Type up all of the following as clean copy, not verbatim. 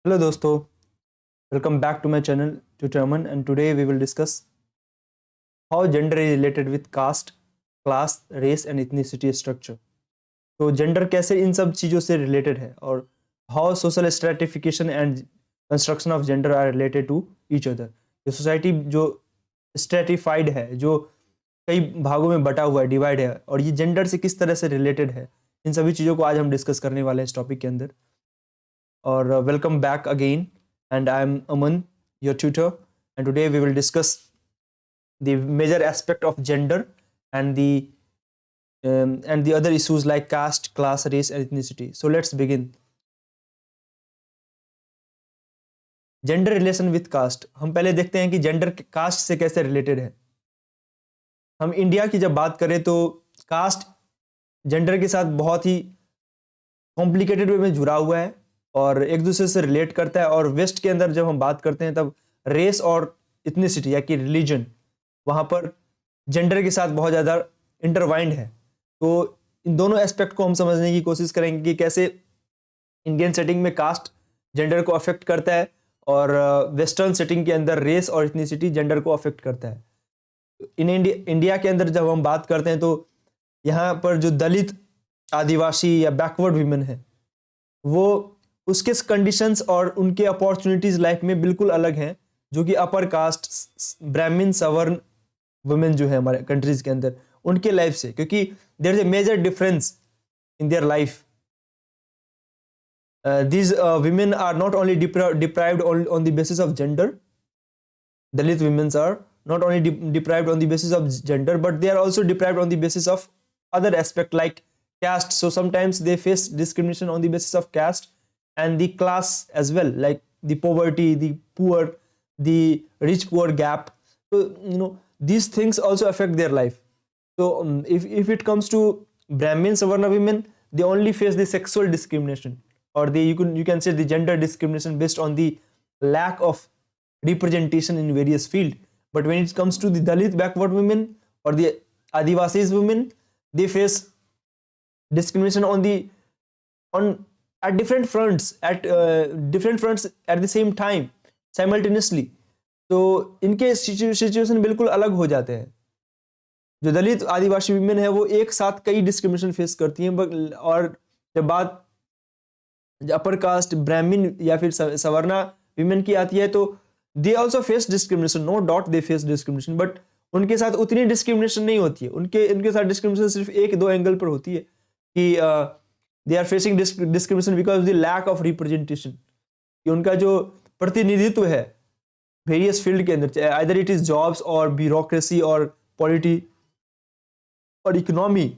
Hello दोस्तों, welcome back to my channel Tutorman and today we will discuss how gender is related with caste, class, race and ethnicity structure. तो gender कैसे इन सब चीज़ों से related है और how social stratification and construction of gender are related to each other. ये society जो स्ट्रेटिफाइड है, जो कई भागों में बटा हुआ है, डिवाइड है, और ये जेंडर से किस तरह से रिलेटेड है, इन सभी चीज़ों को आज हम डिस्कस करने वाले हैं इस टॉपिक के अंदर. और welcome back again and I am Aman, your tutor, and today we will discuss the major aspect of gender and the other issues like caste, class, race, and ethnicity. So let's begin. Gender relation with caste. हम पहले देखते हैं कि gender cast से कैसे related है. हम India की जब बात करें तो कास्ट जेंडर के साथ बहुत ही कॉम्प्लिकेटेड वे में जुड़ा हुआ है और एक दूसरे से रिलेट करता है. और वेस्ट के अंदर जब हम बात करते हैं तब रेस और इथनिसिटी या कि रिलीजन, वहाँ पर जेंडर के साथ बहुत ज़्यादा इंटरवाइंड है. तो इन दोनों एस्पेक्ट को हम समझने की कोशिश करेंगे कि कैसे इंडियन सेटिंग में कास्ट जेंडर को अफेक्ट करता है और वेस्टर्न सेटिंग के अंदर रेस और इथनिसिटी जेंडर को अफेक्ट करता है. इन इंडिया के अंदर जब हम बात करते हैं तो यहाँ पर जो दलित, आदिवासी या बैकवर्ड वीमेन है, वो उसके कंडीशंस और उनके अपॉर्चुनिटीज लाइफ में बिल्कुल अलग हैं जो कि अपर कास्ट, ब्राह्मण, सवर्ण वुमेन जो है हमारे कंट्रीज के अंदर उनके लाइफ से, क्योंकि there is a major difference in their life. These women are not only deprived on the basis of gender. Dalit women are not only deprived on the basis of gender, but they are also deprived on the basis of other aspect like caste. So sometimes they face discrimination on the basis of caste and the class as well, like the poverty, the poor, the rich poor gap. So these things also affect their life. So if it comes to Brahmin Savarna women, they only face the sexual discrimination, or you can say the gender discrimination based on the lack of representation in various field. But when it comes to the Dalit backward women or the Adivasis women, they face discrimination at different fronts at the same time simultaneously. तो इनके situation बिल्कुल अलग हो जाते हैं. जो दलित आदिवासी women है वो एक साथ कई डिस्क्रिमिनेशन फेस करती हैं. और जब बात अपर कास्ट, ब्राह्मण या फिर सवर्णा विमेन की आती है तो they also face discrimination. No doubt they face discrimination, but उनके साथ उतनी डिस्क्रिमिनेशन नहीं होती है. उनके साथ डिस्क्रिमिनेशन सिर्फ एक दो एंगल पर होती है कि they are facing discrimination because of the lack of representation. कि उनका जो प्रतिनिधित्व है वेरियस फील्ड के अंदर, आइदर इट इज जॉब्स और ब्यूरोक्रेसी और पॉलिटी और इकोनॉमी,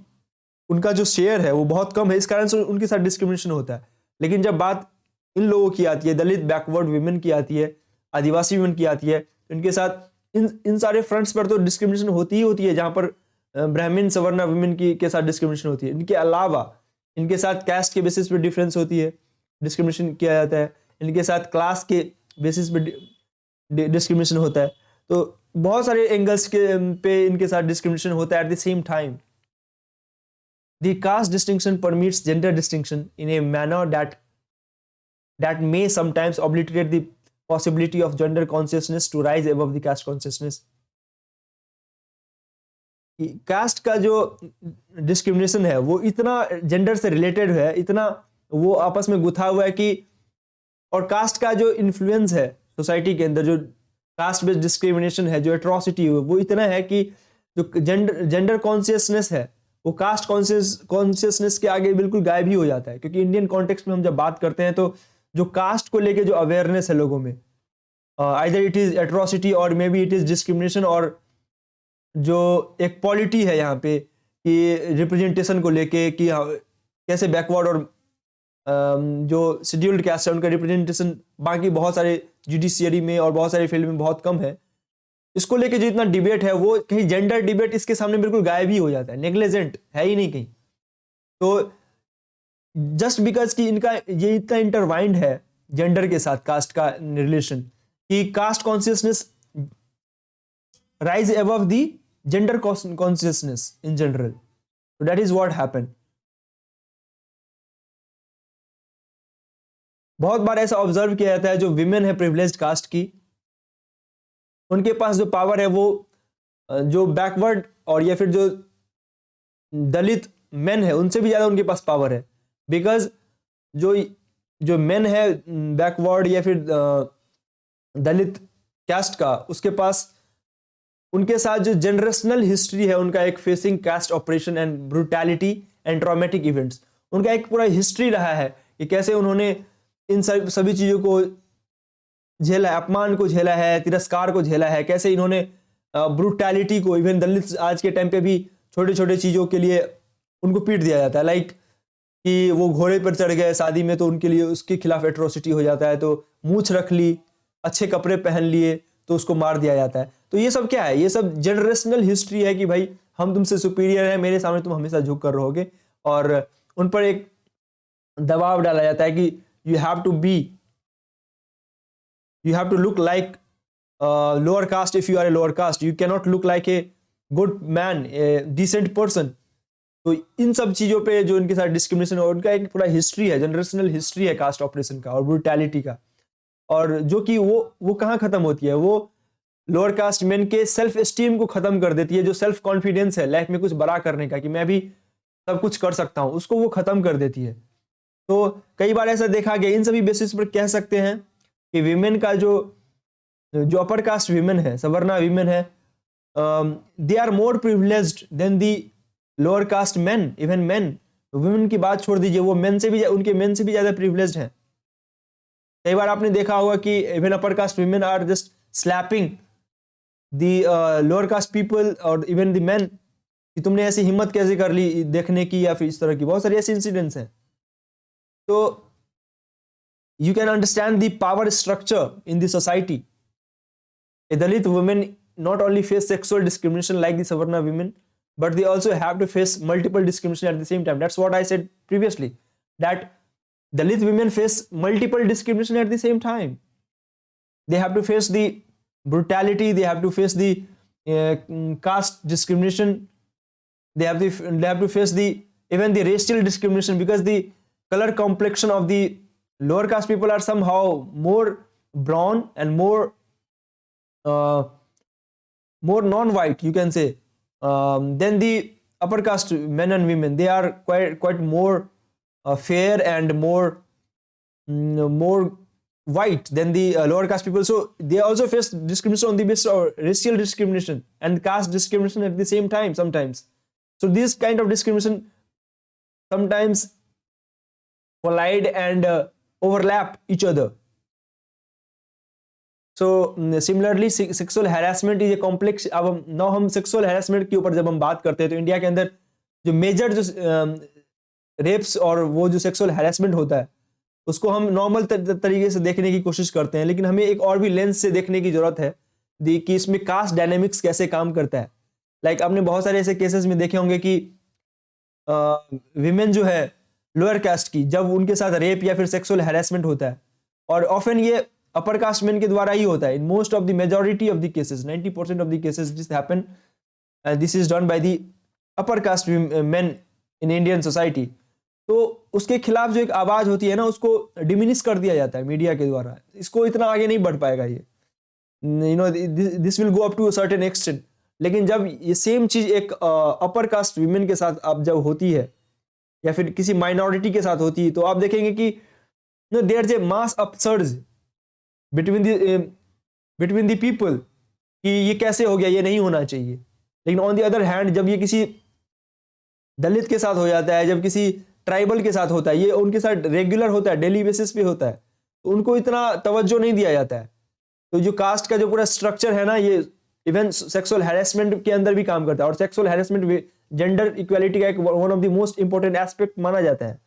उनका जो शेयर है वो बहुत कम है, इस कारण से उनके साथ डिस्क्रिमिनेशन होता है. लेकिन जब बात इन लोगों की आती है, दलित बैकवर्ड विमेन की आती है, आदिवासी विमेन की आती है, इनके साथ इन सारे फ्रंट्स पर तो डिस्क्रिमिनेशन होती ही होती है. जहाँ पर ब्राह्मण सवर्णा विमेन की के साथ डिस्क्रिमिनेशन होती है, इनके अलावा इनके साथ कास्ट के बेसिस पे डिफरेंस होती है, डिस्क्रिमिनेशन किया जाता है. इनके साथ क्लास के बेसिस पे डिस्क्रिमिनेशन होता है. तो बहुत सारे एंगल्स के पे इनके साथ डिस्क्रिमिनेशन होता है. Eight the same time the caste distinction permits gender distinction in a manner that may sometimes obliterate the possibility of gender consciousness to rise above the caste consciousness. Caste का जो discrimination है वो इतना gender से related है, इतना वो आपस में गुथा हुआ है कि, और कास्ट का जो इन्फ्लुएंस है सोसाइटी के अंदर, जो कास्ट बेस्ड डिस्क्रिमिनेशन है, जो एट्रोसिटी है, वो इतना है कि जो जेंडर कॉन्शियसनेस है वो कास्ट कॉन्शियसनेस के आगे बिल्कुल गायब ही हो जाता है. क्योंकि इंडियन कॉन्टेक्स्ट में हम जब बात करते हैं तो जो कास्ट को लेके जो अवेयरनेस है लोगों में, आइदर इट इज एट्रोसिटी और may be it is discrimination, और जो एक पॉलिटी है यहाँ पे कि रिप्रेजेंटेशन को लेके कि कैसे बैकवर्ड और जो शेड्यूल्ड कास्ट है उनका रिप्रेजेंटेशन बाकी बहुत सारे जुडिशियरी में और बहुत सारे फील्ड में बहुत कम है, इसको लेके जो इतना डिबेट है वो कहीं जेंडर डिबेट इसके सामने बिल्कुल गायब ही हो जाता है, नेग्लेजेंट है ही नहीं कहीं. तो जस्ट बिकॉज कि इनका ये इतना इंटरवाइंड है जेंडर के साथ कास्ट का रिलेशन, कि caste consciousness rise above the gender consciousness in general. So that is what happened. बहुत बार ऐसा ऑब्जर्व किया जाता है, जो विमेन है प्रिविलेज्ड कास्ट की, उनके पास जो पावर है वो जो बैकवर्ड और या फिर जो दलित मेन है उनसे भी ज्यादा उनके पास पावर है। बिकॉज जो जो मेन है बैकवर्ड या फिर दलित कास्ट का, उसके पास उनके साथ जो जनरेशनल हिस्ट्री है उनका, एक facing caste operation and brutality and traumatic events, उनका एक पूरा हिस्ट्री रहा है कि कैसे उन्होंने इन सभी चीजों को झेला है, अपमान को झेला है, तिरस्कार को झेला है, कैसे इन्होंने ब्रूटैलिटी को, इवन दलित आज के टाइम पे भी छोटे छोटे चीजों के लिए उनको पीट दिया जाता है। लाइक कि वो घोड़े पर चढ़ गए शादी में तो उनके लिए उसके खिलाफ एट्रोसिटी हो जाता है, तो मूछ रख ली, अच्छे कपड़े पहन लिए तो उसको मार दिया जाता है। तो ये सब क्या है? ये सब जनरेशनल हिस्ट्री है कि भाई हम तुमसे सुपीरियर है, मेरे सामने तुम हमेशा झुक कर रहोगे, और उन पर एक दबाव डाला जाता है कि you have to look like lower caste if you are a lower caste, you can not look like a good man, a decent person. तो इन सब चीजों पे जो इनके साथ डिस्क्रिमिनेशन है, उनका एक पूरा हिस्ट्री है, जनरेशनल हिस्ट्री है कास्ट ऑपरेशन का और ब्रूटैलिटी का, और जो कि वो कहाँ खत्म होती है? वो लोअर कास्ट मेन के सेल्फ एस्टीम को खत्म कर देती है। जो सेल्फ कॉन्फिडेंस है लाइफ में कुछ बड़ा करने का, कि मैं भी सब कुछ कर सकता हूं, उसको वो खत्म कर देती है। तो कई बार ऐसा देखा गया, इन सभी बेसिस पर कह सकते हैं कि विमेन का जो अपर कास्ट विमेन है, सवर्णा विमेन है, they are more privileged than the lower caste men, even men. Women की बात छोड़ दीजिए, वो उनके मेन से भी ज्यादा प्रिविलेज्ड हैं। कई बार आपने देखा होगा कि even upper caste women are just slapping the lower caste people और इवन द मेन, कि तुमने ऐसी हिम्मत कैसे कर ली देखने की, या फिर इस तरह की बहुत सारे ऐसे इंसिडेंट्स हैं। तो you can understand the power structure in the society. A Dalit women not only face sexual discrimination like the Savarna women, but they also have to face multiple discrimination at the same time. That's what I said previously, that Dalit women face multiple discrimination at the same time. They have to face the brutality, they have to face the caste discrimination, they have to face the even the racial discrimination, because the color complexion of the lower caste people are somehow more brown and more non-white, you can say, than the upper caste men and women. They are quite more fair and more white than the lower caste people. So they also face discrimination on the basis of racial discrimination and caste discrimination at the same time sometimes. So this kind of discrimination sometimes collide and overlap each other. So similarly sexual harassment is a complex. अब now हम sexual harassment के ऊपर जब हम बात करते हैं, तो इंडिया के अंदर जो मेजर जो रेप्स और वो जो सेक्सुअल हैरेसमेंट होता है, उसको हम नॉर्मल तरीके से देखने की कोशिश करते हैं, लेकिन हमें एक और भी लेंस से देखने की जरूरत है कि इसमें कास्ट डायनेमिक्स कैसे काम करता है। लाइक आपने बहुत सारे ऐसे केसेस में देखे होंगे कि विमेन जो है लोअर कास्ट की, जब उनके साथ रेप या फिर सेक्सुअल हैरेसमेंट होता है, और ऑफन ये अपर कास्ट मेन के द्वारा ही होता है, in most of the majority of the cases, 90% of the cases this happen, this is done by the upper caste main in Indian society. तो उसके खिलाफ जो एक आवाज होती है ना, उसको डिमिनिश कर दिया जाता है मीडिया के द्वारा, इसको इतना आगे नहीं बढ़ पाएगा ये, you know, this will go up to a certain extent. लेकिन जब ये सेम चीज एक अपर कास्ट वीमेन के साथ अब जब होती है, या फिर किसी माइनॉरिटी के साथ होती है, तो आप देखेंगे कि there is a mass upsurge between the people कि ये कैसे हो गया, ये नहीं होना चाहिए। लेकिन ऑन द अदर हैंड जब ये किसी दलित के साथ हो जाता है, जब किसी ट्राइबल के साथ होता है, ये उनके साथ रेगुलर होता है, डेली बेसिस पे होता है, तो उनको इतना तवज्जो नहीं दिया जाता है। तो जो कास्ट का जो पूरा स्ट्रक्चर है ना, ये इवन सेक्सुअल हैरेसमेंट के अंदर भी काम करता है, और सेक्सुअल हैरेसमेंट जेंडर इक्वालिटी का एक one of the most important aspect माना जाता है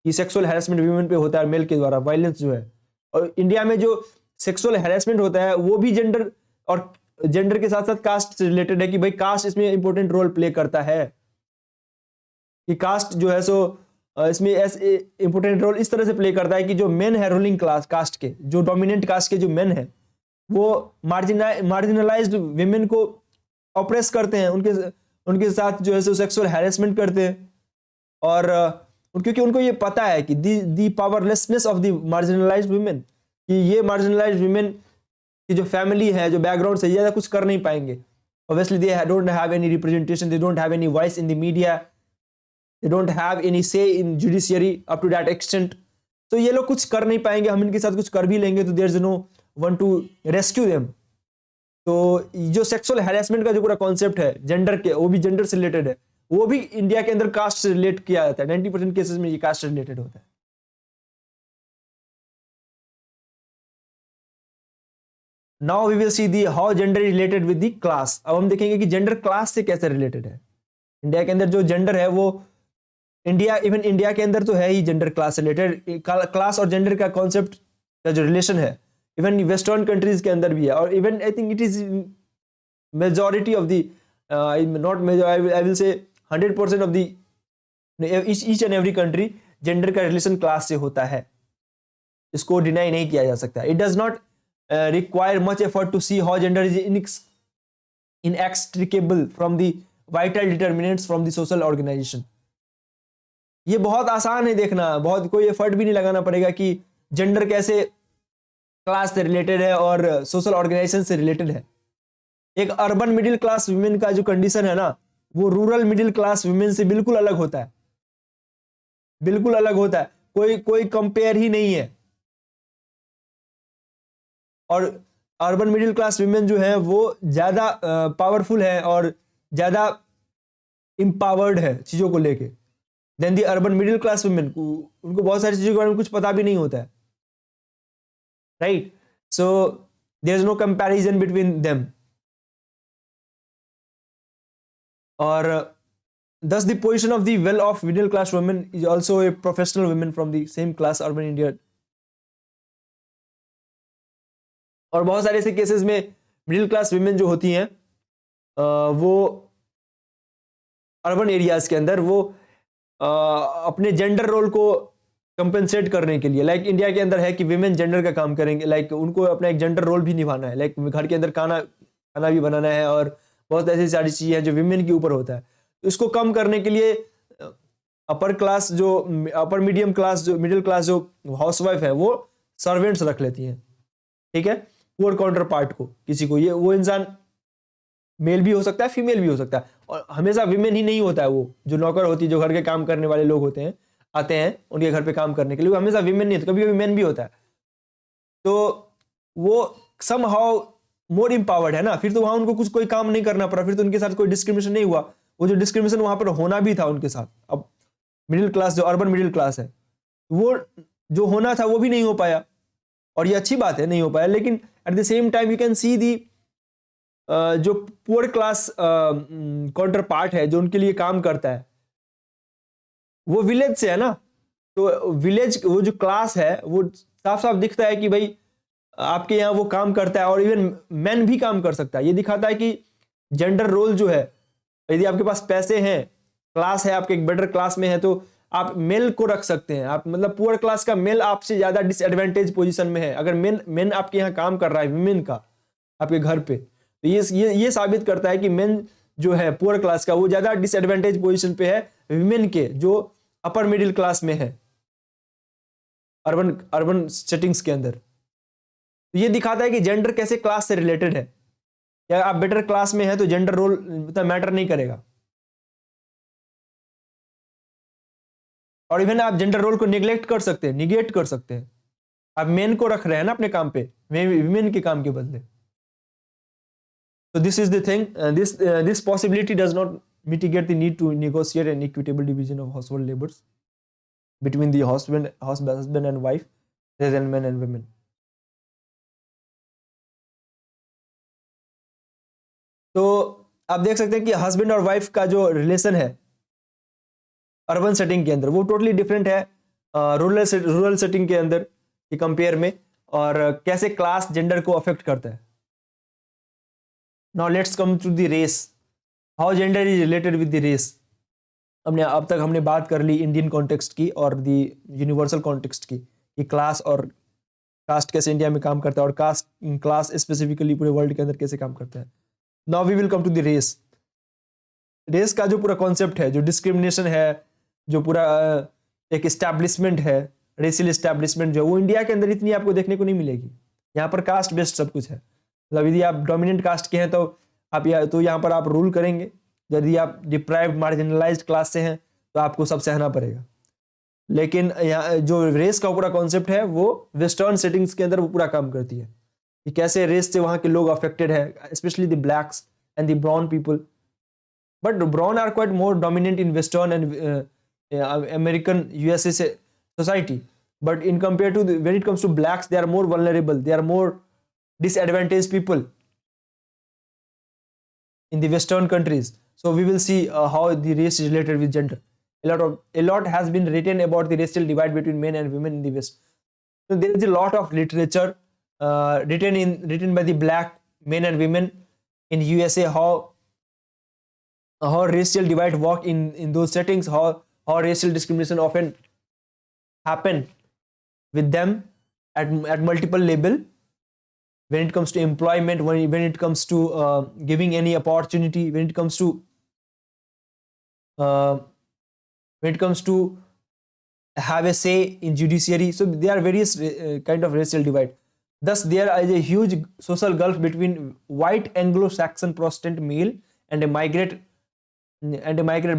कि सेक्सुअल हैरेसमेंट वीमेन पे होता है, मेल के द्वारा वायलेंस जो है। और इंडिया में जो सेक्सुअल हैरेसमेंट होता है वो भी जेंडर के साथ साथ कास्ट से रिलेटेड है, कि भाई कास्ट इसमें इंपॉर्टेंट रोल प्ले करता है, कि कास्ट जो है सो इसमें इंपॉर्टेंट रोल इस तरह से प्ले करता है कि जो मेन है रूलिंग क्लास कास्ट के, जो डोमिनेंट कास्ट के जो मेन है, वो मार्जिनलाइज्ड विमेन को ऑप्रेस करते हैं, उनके साथ जो है सो सेक्सुअल हैरेसमेंट करते हैं, और क्योंकि उनको ये पता है कि the powerlessness of the marginalised women, कि ये मार्जिनलाइज्ड वुमेन की जो फैमिली है, जो बैकग्राउंड से, ज़्यादा कुछ कर नहीं पाएंगे. Obviously they don't have any representation, they don't have any voice in the media, they don't have any say in judiciary up to that extent. तो ये लोग कुछ कर नहीं पाएंगे. हम इनके साथ कुछ कर भी लेंगे तो there is no one to rescue them. तो जो सेक्सुअल हैरेसमेंट का जो पूरा कॉन्सेप्ट है जेंडर के, वो भी जेंडर से रिलेटेड है. वो भी इंडिया के अंदर कास्ट से रिलेट किया जाता है. 90% केसेस में ये कास्ट से रिलेटेड होता है. Now we will see the how gender related with the class. अब हम देखेंगे कि जेंडर क्लास से कैसे रिलेटेड है. इंडिया के अंदर जो जेंडर है वो इवन इंडिया के अंदर तो है ही जेंडर क्लास रिलेटेड. क्लास और जेंडर का कॉन्सेप्ट का जो रिलेशन है इवन वेस्टर्न कंट्रीज के अंदर भी है. और even I think it is majority of the not major, I will say 100% of the each and every country gender का रिलेशन क्लास से होता है. इसको डिनाई नहीं किया जा सकता. It does not require much effort to see how gender is inextricable from the vital determinants from the social organization. ये बहुत आसान है देखना, बहुत कोई एफर्ट भी नहीं लगाना पड़ेगा कि जेंडर कैसे क्लास से रिलेटेड है और सोशल ऑर्गेनाइजेशन से रिलेटेड है. एक अर्बन मिडिल क्लास वुमेन का जो कंडीशन है ना, वो रूरल मिडिल क्लास वुमेन से बिल्कुल अलग होता है. बिल्कुल अलग होता है. कोई कंपेयर ही नहीं है. और अर्बन मिडिल क्लास वुमेन जो है वो ज्यादा पावरफुल है और ज्यादा इंपावर्ड है चीजों को लेके than the urban middle class women. उनको बहुत सारी चीजों के बारे में कुछ पता भी नहीं होता है. Right. So there is no comparison between them. और thus the position of the well off middle class women is also a professional women from the same class urban India. और बहुत सारे ऐसे केसेस में मिडिल क्लास वुमेन जो होती हैं वो अर्बन एरियाज के अंदर वो अपने जेंडर रोल को कंपेंसेट करने के लिए, लाइक इंडिया के अंदर है कि विमेन जेंडर का काम करेंगे, लाइक उनको अपना एक जेंडर रोल भी निभाना है, लाइक घर के अंदर खाना भी बनाना है और बहुत ऐसी सारी चीजें हैं जो विमेन के ऊपर होता है. तो इसको कम करने के लिए अपर मीडियम क्लास जो मिडिल क्लास जो हाउसवाइफ है वो सर्वेंट्स रख लेती हैं. ठीक है. पुअर काउंटर पार्ट को, किसी को, ये वो इंसान मेल भी हो सकता है, फीमेल भी हो सकता है. और हमेशा विमेन ही नहीं होता है. वो जो नौकर होती है, जो घर के काम करने वाले लोग होते हैं, आते हैं उनके घर पे काम करने के लिए, वो हमेशा विमेन नहीं होता, कभी कभी मैन भी होता है. तो वो सम हाउ मोर इम्पावर्ड है ना. फिर तो वहां उनको कुछ कोई काम नहीं करना पड़ा, फिर तो उनके साथ कोई डिस्क्रिमिनेशन नहीं हुआ. वो जो डिस्क्रिमिनेशन वहां पर होना भी था उनके साथ, अब मिडिल क्लास जो अर्बन मिडिल क्लास है वो जो होना था वो भी नहीं हो पाया. और ये अच्छी बात है, नहीं हो पाया. लेकिन at the same time you can see the जो पुअर क्लास काउंटर पार्ट है जो उनके लिए काम करता है वो विलेज से है ना. तो विलेज वो जो क्लास है वो साफ साफ दिखता है कि भाई आपके यहाँ वो काम करता है. और इवन मैन भी काम कर सकता है. ये दिखाता है कि जेंडर रोल जो है, यदि आपके पास पैसे हैं, क्लास है, आपके एक बेटर क्लास में है, तो आप मेल को रख सकते हैं. आप मतलब पुअर क्लास का मेल आपसे ज्यादा डिसएडवांटेज पोजीशन में है. अगर मेन आपके यहाँ काम कर रहा है, विमेन का आपके घर पे, तो ये साबित करता है कि मेन जो है पुअर क्लास का वो ज्यादा डिसएडवांटेज पोजीशन पे है विमेन के जो अपर मिडिल क्लास में है अर्बन सेटिंग्स के अंदर. तो ये दिखाता है कि जेंडर कैसे क्लास से रिलेटेड है. या आप बेटर क्लास में है तो जेंडर रोल उतना मैटर नहीं करेगा. और इवन आप जेंडर रोल को निगलेक्ट कर सकते हैं, निगेट कर सकते हैं. आप मेन को रख रहे हैं ना अपने काम पे, विमेन के काम के बदले. तो this is the thing, this possibility does not mitigate the need to negotiate an equitable division of household labors between the husband and wife rather than men and women. तो आप देख सकते हैं कि हस्बैंड और वाइफ का जो relation है अर्बन सेटिंग के अंदर वो टोटली डिफरेंट है रूरल सेटिंग के अंदर की कंपेयर में, और कैसे क्लास जेंडर को अफेक्ट करता है. Now let's come to the race. How gender is related with the race. अब तक हमने बात कर ली इंडियन कॉन्टेक्स्ट की और दी यूनिवर्सल कॉन्टेक्स्ट की, कि क्लास और कास्ट कैसे इंडिया में काम करता है और क्लास स्पेसिफिकली पूरे वर्ल्ड के अंदर कैसे काम करता है. Now we will come to the race. Race का जो पूरा कॉन्सेप्ट है, जो डिस्क्रिमिनेशन है, जो पूरा एक एस्टैब्लिशमेंट है, रेशियल एस्टैब्लिशमेंट जो वो इंडिया के अंदर इतनी आपको देखने को नहीं मिलेगी। यहाँ पर कास्ट बेस्ड सब कुछ है, मतलब यदि आप डोमिनेंट कास्ट के हैं तो आप यहाँ पर आप रूल करेंगे, यदि आप डिप्राइव्ड मार्जिनलाइज्ड क्लास से हैं तो आपको सब सहना पड़ेगा। लेकिन यहाँ जो रेस का पूरा कॉन्सेप्ट है वो वेस्टर्न सेटिंग्स के अंदर वो पूरा काम करती है कि कैसे रेस से वहाँ के लोग अफेक्टेड है, specially the blacks and the brown people, but brown are quite more dominant in western and American USA society, but in compared to when it comes to blacks, they are more vulnerable, they are more disadvantaged people in the Western countries. So we will see how the race is related with gender. A lot has been written about the racial divide between men and women in the West. So there is a lot of literature written by the black men and women in USA, how racial divide work in those settings, how racial discrimination often happen with them at multiple level, when it comes to employment, when it comes to giving any opportunity, when it comes to have a say in judiciary. So there are various kind of racial divide. Thus there is a huge social gulf between white Anglo-Saxon Protestant male and a migrant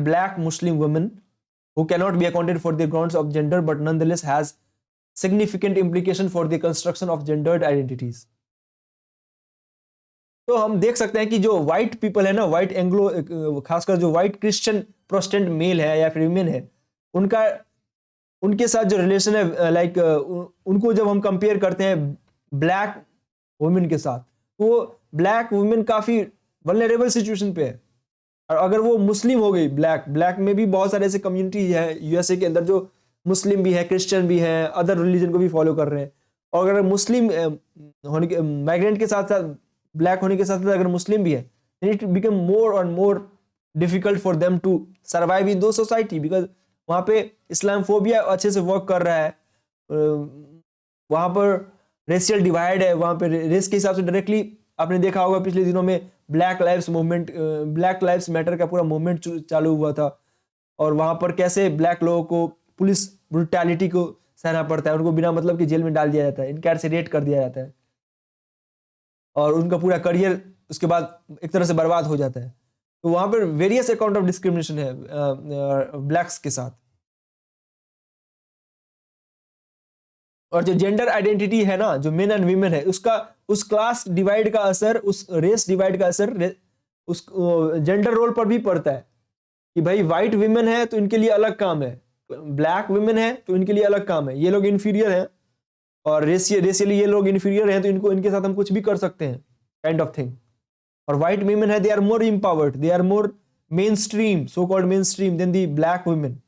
black Muslim woman who cannot be accounted for the grounds of gender, but nonetheless has significant implication for the construction of gendered identities. तो हम देख सकते हैं कि जो white people है ना, white Anglo, खासकर जो व्हाइट क्रिश्चियन प्रोटेस्टेंट मेल है या फिर वुमेन है, उनके साथ जो रिलेशन है, लाइक उनको जब हम कंपेयर करते हैं ब्लैक वुमेन के साथ, तो ब्लैक वुमेन काफी वल्नरेबल सिचुएशन पे है। और अगर वो मुस्लिम हो गई, ब्लैक में भी बहुत सारे ऐसे कम्युनिटी है यूएसए के अंदर जो मुस्लिम भी है, क्रिश्चियन भी है, अदर रिलीजन को भी फॉलो कर रहे हैं। और अगर मुस्लिम होने के माइग्रेंट के साथ साथ, ब्लैक होने के साथ साथ अगर मुस्लिम भी है, इट बिकम मोर और more difficult for them to survive in those society, because वहाँ पे इस्लामफोबिया अच्छे से वर्क कर रहा है, वहाँ पर रेशियल डिवाइड है, वहाँ पे रेस के हिसाब से डायरेक्टली आपने देखा होगा पिछले दिनों में ब्लैक लाइव्स मैटर का पूरा मूवमेंट चालू हुआ था, और वहां पर कैसे ब्लैक लोगों को पुलिस ब्रूटैलिटी को सहना पड़ता है, उनको बिना मतलब कि जेल में डाल दिया जाता है, इनकैरसिरेट कर दिया जाता है, और उनका पूरा करियर उसके बाद एक तरह से बर्बाद हो जाता है। तो वहां पर वेरियस अकाउंट ऑफ डिस्क्रिमिनेशन है ब्लैक्स के साथ। और जो जेंडर आइडेंटिटी है ना, जो मेन एंड वीमेन है, उसका उस क्लास डिवाइड का असर, उस रेस डिवाइड का असर उस जेंडर रोल पर भी पड़ता है कि भाई व्हाइट वीमेन है तो इनके लिए अलग काम है, ब्लैक वीमेन है तो इनके लिए अलग काम है, ये लोग इन्फीरियर हैं, और रेशियली ये लोग इन्फीरियर हैं तो इनके साथ हम कुछ भी कर सकते हैं, काइंड ऑफ थिंग। और व्हाइट वीमेन है, they are more empowered, they are more main stream, so called mainstream than the black women.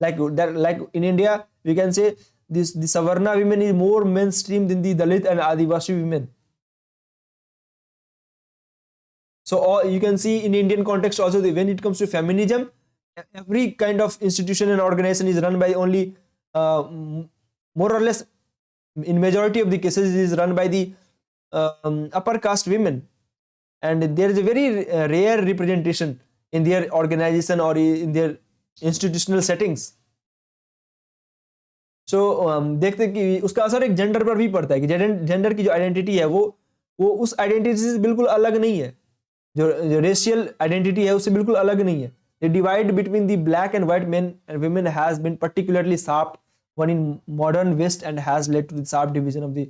like in India we can say the Savarna women is more mainstream than the Dalit and Adivasi women. So you can see in Indian context also, when it comes to feminism, every kind of institution and organization is run by only more or less, in majority of the cases, is run by the upper caste women, and there is a very rare representation in their organization or in their institutional settings. सो देखते हैं कि उसका असर एक gender पर भी पड़ता है कि जेंडर की जो आइडेंटिटी है वो उस आइडेंटिटी से बिल्कुल अलग नहीं है, जो रेशियल आइडेंटिटी है उससे बिल्कुल अलग नहीं है। The divide between the black and white men and women has been particularly sharp one in modern west and has led to the sharp division of the.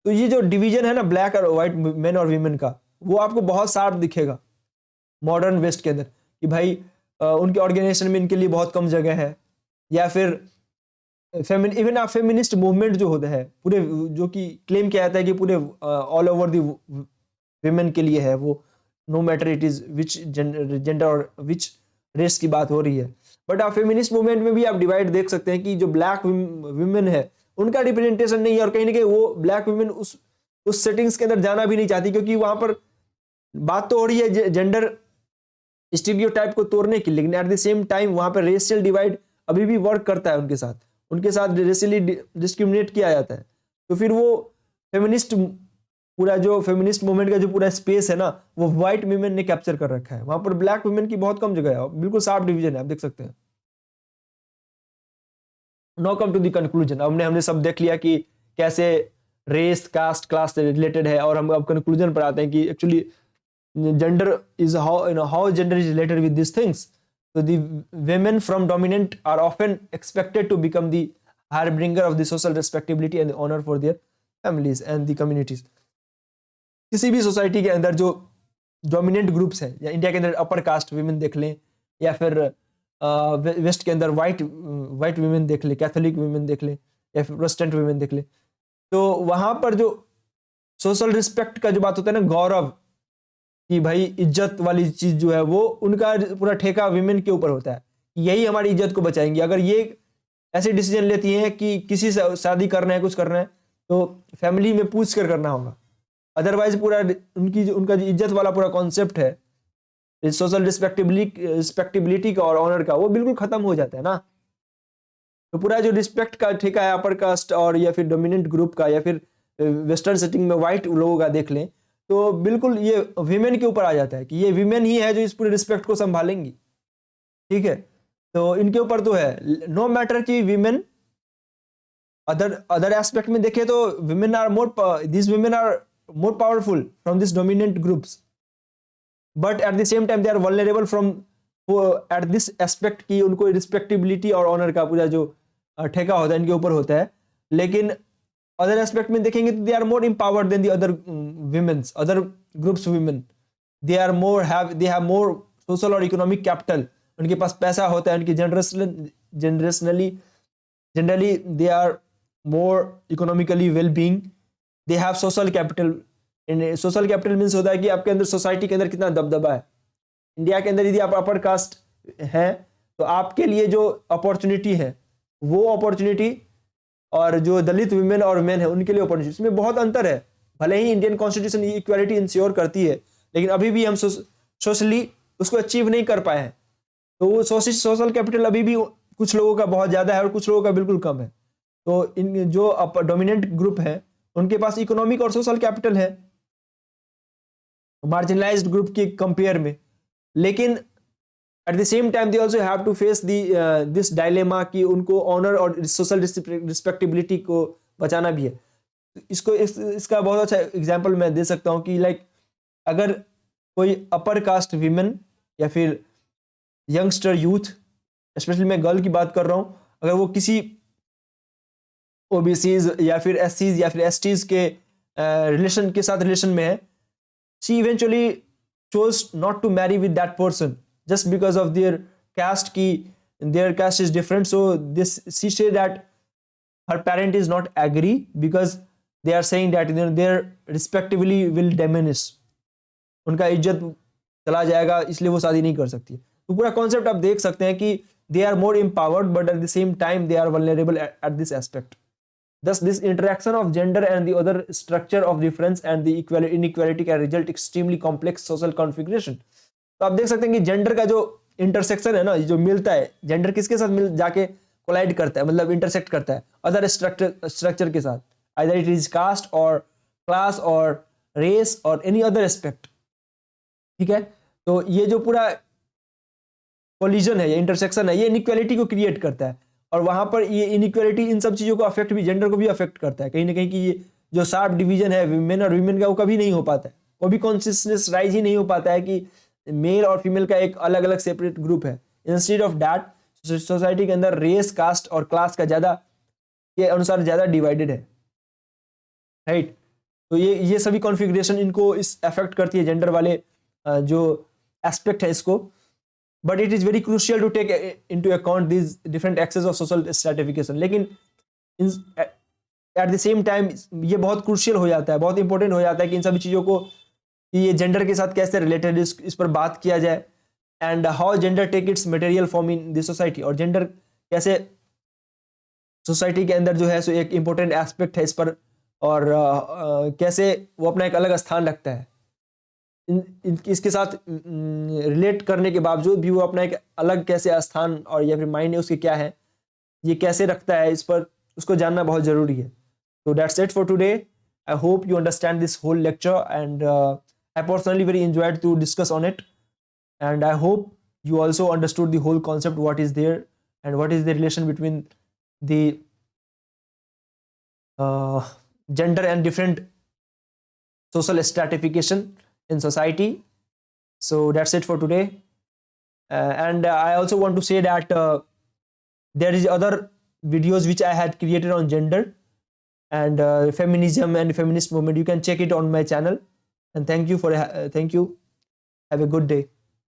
तो ये जो डिवीजन है ना ब्लैक और व्हाइट मेन और women का, वो आपको बहुत शार्प दिखेगा मॉडर्न वेस्ट के अंदर कि भाई उनके ऑर्गेनाइजेशन में इनके लिए बहुत कम जगह है, या फिर इवन आप फेमिनिस्ट मूवमेंट जो होता है पूरे, जो कि क्लेम किया जाता है कि पूरे ऑल ओवर दी विमेन के लिए है, वो no matter it is which gender और विच रेस की बात हो रही है। बट आप फेमिनिस्ट मूवमेंट में भी आप डिवाइड देख सकते हैं कि जो ब्लैक विमेन है उनका रिप्रेजेंटेशन नहीं है, और कहीं ना कहीं वो ब्लैक विमेन उस सेटिंग्स के अंदर जाना भी नहीं चाहती, क्योंकि वहां पर बात तो हो रही है जेंडर स्टीरियोटाइप को तोड़ने की, लेकिन एट द सेम टाइम वहां पर रेशियल डिवाइड अभी भी वर्क करता है, उनके साथ रेशियली डिस्क्रिमिनेट किया जाता है। तो फिर वो फेमिनिस्ट, पूरा जो फेमिनिस्ट मूवमेंट का जो पूरा स्पेस है ना, वो व्हाइट वुमेन ने कैप्चर कर रखा है, वहां पर ब्लैक वुमेन की बहुत कम जगह है, बिल्कुल शार्प डिवीजन है, आप देख सकते हैं। Now come to the conclusion. हमने सब देख लिया कि कैसे रेस, कास्ट, क्लास से रिलेटेड है, और हम अब कंक्लूजन पर आते हैं कि actually gender is how gender is related with these things. So the women from dominant are often expected to become the harbinger of the social respectability and the honor for their families and the communities. किसी भी society के अंदर जो dominant groups हैं, या India के अंदर upper caste women देख लें, या फिर वेस्ट के अंदर वाइट वीमेन देख लें, कैथोलिक वीमेन देख लें, या फिर प्रोटेस्टेंट वीमेन देख लें, तो वहां पर जो सोशल रिस्पेक्ट का जो बात होता है ना, गौरव कि भाई इज्जत वाली चीज जो है, वो उनका पूरा ठेका विमेन के ऊपर होता है, यही हमारी इज्जत को बचाएंगे। अगर ये ऐसे डिसीजन लेती हैं कि किसी से शादी करना है, कुछ करना है, तो फैमिली में पूछ कर करना होगा, अदरवाइज पूरा उनका जो इज्जत वाला पूरा कॉन्सेप्ट है सोशल रिस्पेक्टिबिलिटी का और ऑनर का, वो बिल्कुल खत्म हो जाता है ना। तो पूरा जो रिस्पेक्ट का ठेका है अपर कास्ट और या फिर डोमिनेंट ग्रुप का, या फिर वेस्टर्न सेटिंग में वाइट लोगों का देख लें, तो बिल्कुल ये विमेन के ऊपर आ जाता है कि ये विमेन ही है जो इस पूरे रिस्पेक्ट को संभालेंगी। ठीक है, तो इनके ऊपर तो है, नो मैटर कि विमेन अदर एस्पेक्ट में देखें तो women are more powerful from this dominant groups, but at the same time they are vulnerable from at this aspect की उनको रिस्पेक्टिबिलिटी और ऑनर का पूरा जो ठेका होता है इनके ऊपर होता है। लेकिन अदर एस्पेक्ट में देखेंगे तो they are more empowered than the other women's, other groups of women. They have more social और economic capital. उनके पास पैसा होता है, उनकी generally they are more economically well-being. They have social capital. Social capital means होता है कि आपके अंदर सोसाइटी के अंदर कितना दबदबा है। इंडिया के अंदर यदि आप अपर कास्ट हैं तो आपके लिए जो अपॉर्चुनिटी है वो अपॉर्चुनिटी, और जो दलित विमेन और मेन है उनके लिए अपॉर्चुनिटी, इसमें बहुत अंतर है। भले ही इंडियन कॉन्स्टिट्यूशन इक्वालिटी इंश्योर करती है, लेकिन अभी भी हम सोशली उसको अचीव नहीं कर पाए हैं। तो वो सोशल कैपिटल अभी भी कुछ लोगों का बहुत ज्यादा है और कुछ लोगों का बिल्कुल कम है। तो इन जो डोमिनेंट ग्रुप है उनके पास इकोनॉमिक और सोशल कैपिटल है मार्जिनलाइज्ड ग्रुप के कंपेयर में, लेकिन at the same time they also have to face this dilemma कि उनको ऑनर और सोशल रिस्पेक्टिबिलिटी को बचाना भी है। इसका बहुत अच्छा एग्जांपल मैं दे सकता हूँ कि लाइक अगर कोई अपर कास्ट वीमेन या फिर यंगस्टर यूथ, स्पेशली मैं गर्ल की बात कर रहा हूँ, अगर वो किसी ओबीसीज या फिर एससीज या फिर एसटीज के रिलेशन के साथ रिलेशन में है, she eventually chose not to marry with that person just because of their caste their caste is different. So she said that her parent is not agree because they are saying that their respectively will diminish, उनका इज्जत चला जाएगा, इसलिए वो शादी नहीं कर सकती। तो पूरा कॉन्सेप्ट आप देख सकते हैं कि they are more empowered but at the same time they are vulnerable at this aspect. Thus, this interaction of gender and the other structure of difference and the inequality can result extremely complex social configuration. तो आप देख सकते हैं कि gender का जो intersection है ना, जो मिलता है, जेंडर किसके साथ मिल जाके कोलाइड करता है, मतलब इंटरसेक्ट करता है अदर स्ट्रक्चर के साथ, आइदर इट इज कास्ट और क्लास और रेस और एनी अदर एस्पेक्ट। ठीक है, तो ये जो पूरा कोलिजन है, ये इंटरसेक्शन है, ये इनइक्वालिटी को क्रिएट करता है, और वहां पर ये इनइक्वालिटी इन सब चीजों को अफेक्ट भी, जेंडर को भी अफेक्ट करता है कहीं ना कहीं, कि ये जो शार्प डिवीजन है मेन और वीमेन का वो कभी नहीं हो पाता है, वो भी कॉन्सियसनेस राइज ही नहीं हो पाता है कि मेल और फीमेल का एक अलग अलग सेपरेट ग्रुप है। इंस्टेड ऑफ दैट सोसाइटी के अंदर रेस, कास्ट और क्लास का ज्यादा के अनुसार ज्यादा डिवाइडेड है, राइट। तो ये सभी कॉन्फ़िगरेशन इनको इस अफेक्ट करती है, जेंडर वाले जो एस्पेक्ट है इसको। But it is very crucial to take into account these different axes of social stratification. लेकिन at the same time ये बहुत crucial हो जाता है, बहुत important हो जाता है कि इन सभी चीज़ों को, कि ये जेंडर के साथ कैसे रिलेटेड इस पर बात किया जाए, and how gender take its material form in this society, और जेंडर कैसे सोसाइटी के अंदर जो है सो एक इम्पोर्टेंट एस्पेक्ट है इस पर, और कैसे वो अपना एक अलग स्थान रखता है। इसके साथ रिलेट करने के बावजूद भी वो अपना एक अलग कैसे स्थान और या फिर मायने उसके क्या है, ये कैसे रखता है, इस पर उसको जानना बहुत जरूरी है। तो that's it for today. I hope you understand this whole lecture and I personally very enjoyed to discuss on it, and I hope you also understood the whole concept, what is there and what is the relation between the gender and different social stratification in society. So that's it for today. And I also want to say that there is other videos which I had created on gender and feminism and feminist movement. You can check it on my channel. And thank you. Have a good day.